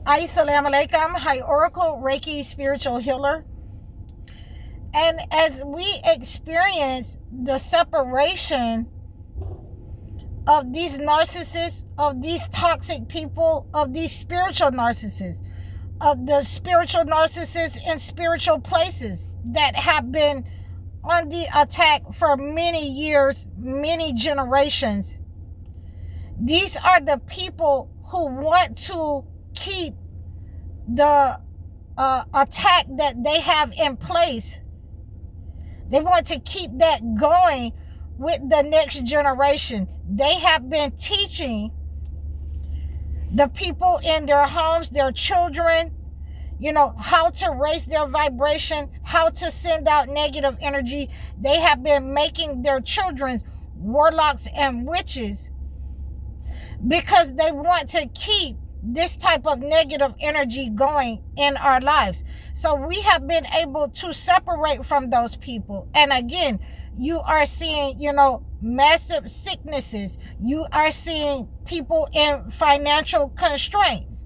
Assalamu alaikum. Hi, Oracle Reiki spiritual healer. And as we experience the separation of these narcissists, of these toxic people, of these spiritual narcissists, of the spiritual narcissists in spiritual places that have been on the attack for many years, many generations, these are the people who want to keep the attack that they have in place. They want to keep that going with the next generation. They have been teaching the people in their homes, their children, how to raise their vibration, how to send out negative energy. They have been making their children warlocks and witches because they want to keep this type of negative energy going in our lives. So we have been able to separate from those people. And again, you are seeing, massive sicknesses. You are seeing people in financial constraints.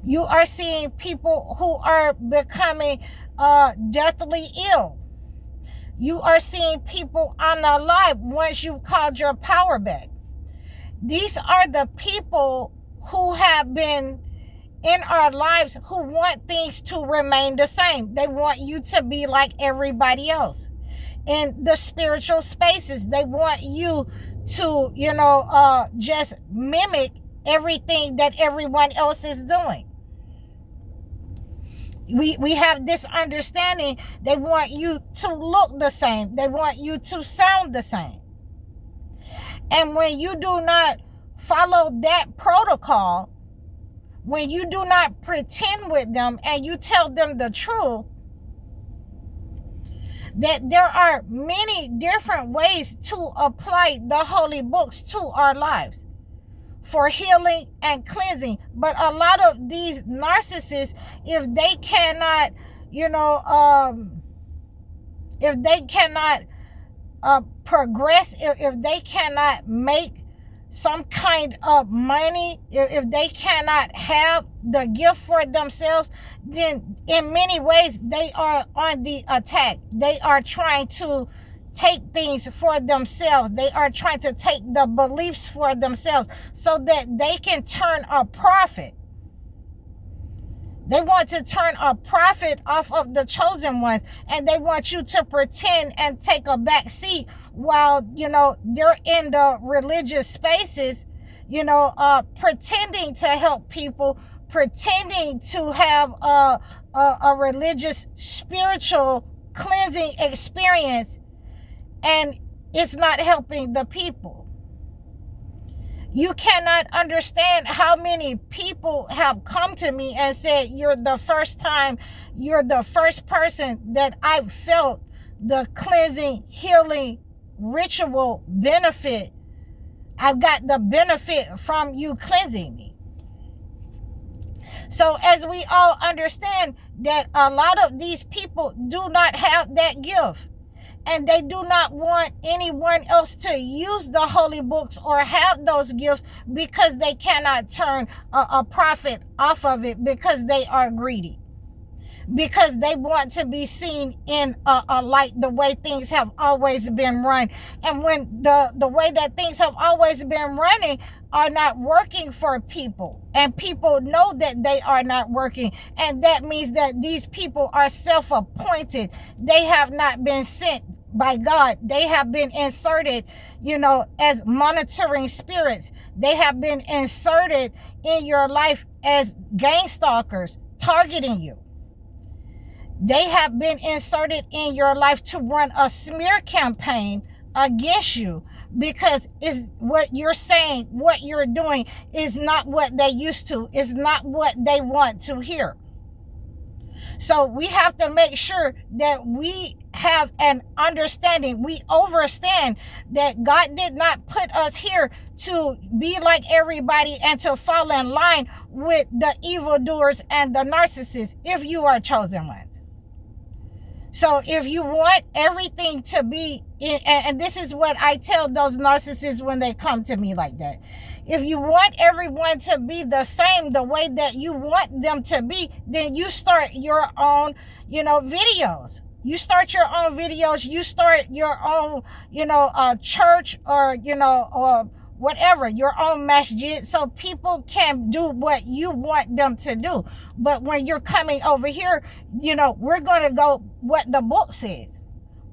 You are seeing people who are becoming deathly ill. You are seeing people unalive once you've called your power back. These are the people who have been in our lives who want things to remain the same. They want you to be like everybody else. In the spiritual spaces, they want you to, just mimic everything that everyone else is doing. We have this understanding. They want you to look the same. They want you to sound the same. And when you do not follow that protocol, when you do not pretend with them and you tell them the truth, that there are many different ways to apply the holy books to our lives for healing and cleansing. But a lot of these narcissists, if they cannot, progress, if they cannot make some kind of money, if they cannot have the gift for themselves, then in many ways they are on the attack. They are trying to take things for themselves. They are trying to take the beliefs for themselves so that they can turn a profit. They want to turn a profit off of the chosen ones, and they want you to pretend and take a back seat while, they're in the religious spaces, pretending to help people, pretending to have a religious, spiritual cleansing experience, and it's not helping the people. You cannot understand how many people have come to me and said, you're the first person that I've felt the cleansing, healing, ritual benefit. I've got the benefit from you cleansing me. So as we all understand that a lot of these people do not have that gift. And they do not want anyone else to use the holy books or have those gifts because they cannot turn a profit off of it, because they are greedy. Because they want to be seen in a light, the way things have always been run. And when the way that things have always been running are not working for people, and people know that they are not working, and that means that these people are self-appointed. They have not been sent by God. They have been inserted, as monitoring spirits. They have been inserted in your life as gang stalkers, targeting you. They have been inserted in your life to run a smear campaign against you, because it's what you're saying, what you're doing is not what they used to, is not what they want to hear. So we have to make sure that we have an understanding. We understand that God did not put us here to be like everybody and to fall in line with the evildoers and the narcissists if you are chosen ones. So if you want everything to be, and this is what I tell those narcissists when they come to me like that. If you want everyone to be the same, the way that you want them to be, then you start your own, videos. You start your own videos. You start your own, church, or, or whatever, your own masjid, so people can do what you want them to do. But when you're coming over here, we're going to go what the book says.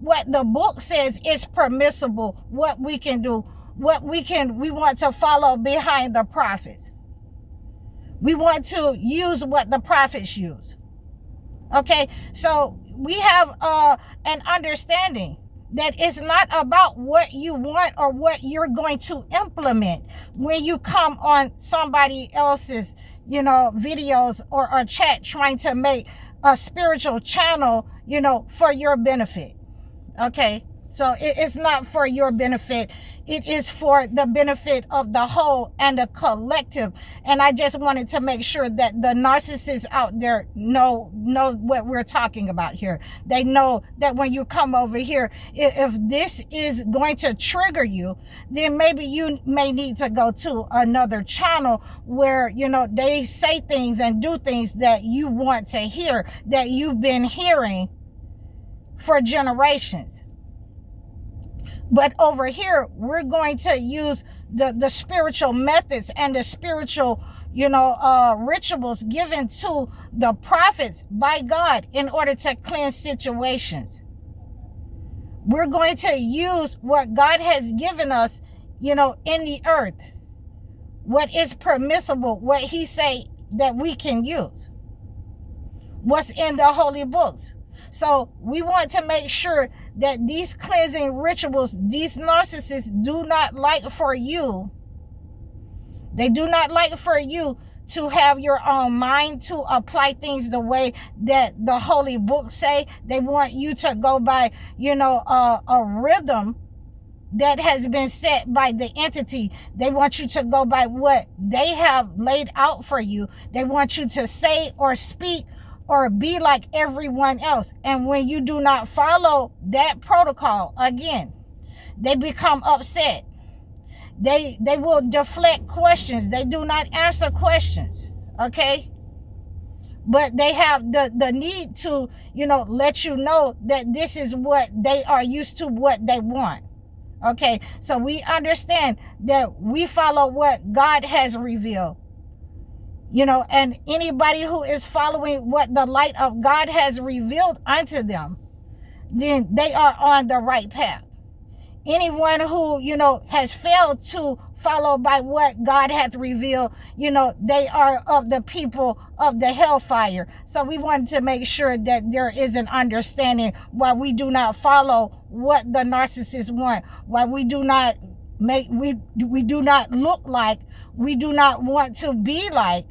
What the book says is permissible, what we can do, we want to follow behind the prophets. We want to use what the prophets use. Okay, so we have an understanding that it's not about what you want or what you're going to implement when you come on somebody else's, videos or chat, trying to make a spiritual channel, for your benefit. Okay, so it's not for your benefit. It is for the benefit of the whole and the collective. And I just wanted to make sure that the narcissists out there know what we're talking about here. They know that when you come over here, if this is going to trigger you, then maybe you may need to go to another channel where, they say things and do things that you want to hear, that you've been hearing for generations. But over here, we're going to use the spiritual methods and the spiritual, rituals given to the prophets by God in order to cleanse situations. We're going to use what God has given us, in the earth. What is permissible, what he say that we can use. What's in the holy books. So we want to make sure that these cleansing rituals, these narcissists do not like for you. They do not like for you to have your own mind, to apply things the way that the holy books say. They want you to go by, a rhythm that has been set by the entity. They want you to go by what they have laid out for you. They want you to say or speak or be like everyone else. And when you do not follow that protocol, again, they become upset. They will deflect questions. They do not answer questions. Okay? But they have the need to, let you know that this is what they are used to, what they want. Okay? So we understand that we follow what God has revealed. And anybody who is following what the light of God has revealed unto them, then they are on the right path. Anyone who, has failed to follow by what God hath revealed, they are of the people of the hellfire. So we wanted to make sure that there is an understanding why we do not follow what the narcissists want, why we do not we do not look like, we do not want to be like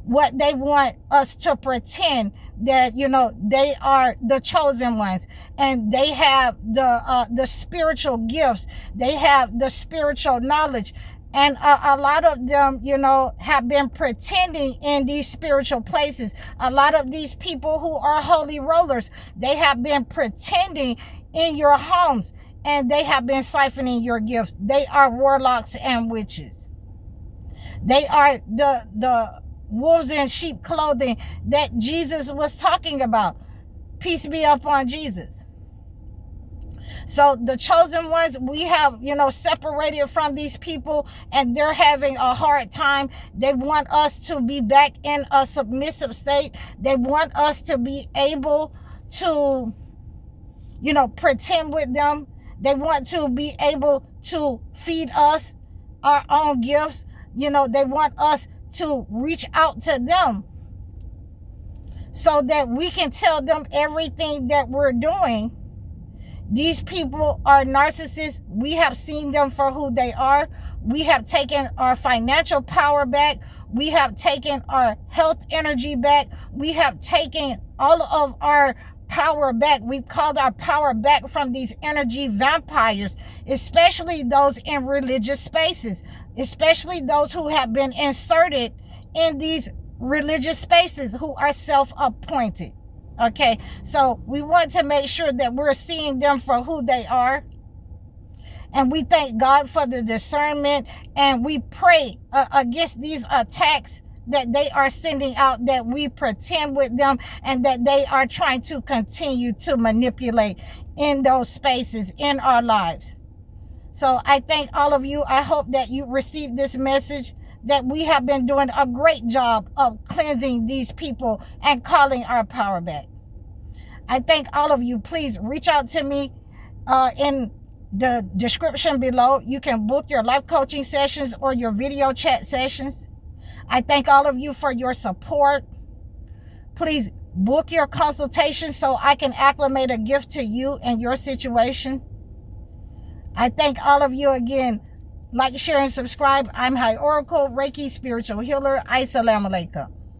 what they want us to pretend that, they are the chosen ones, and they have the spiritual gifts, they have the spiritual knowledge. And a lot of them, have been pretending in these spiritual places. A lot of these people who are holy rollers, they have been pretending in your homes, and they have been siphoning your gifts. They are warlocks and witches. They are the wolves in sheep clothing that Jesus was talking about. Peace be upon Jesus. So the chosen ones, we have, separated from these people, and they're having a hard time. They want us to be back in a submissive state. They want us to be able to, pretend with them. They want to be able to feed us our own gifts. They want us to reach out to them so that we can tell them everything that we're doing. These people are narcissists. We have seen them for who they are. We have taken our financial power back. We have taken our health energy back. We have taken all of our power back. We've called our power back from these energy vampires, especially those in religious spaces, especially those who have been inserted in these religious spaces, who are self-appointed. Okay, so we want to make sure that we're seeing them for who they are. And we thank God for the discernment, and we pray against these attacks that they are sending out, that we pretend with them, and that they are trying to continue to manipulate in those spaces in our lives. So I thank all of you. I hope that you received this message, that we have been doing a great job of cleansing these people and calling our power back. I thank all of you. Please reach out to me in the description below. You can book your life coaching sessions or your video chat sessions. I thank all of you for your support. Please book your consultation so I can acclimate a gift to you and your situation. I thank all of you again. Like, share, and subscribe. I'm High Oracle, Reiki Spiritual Healer. Assalamu alaikum.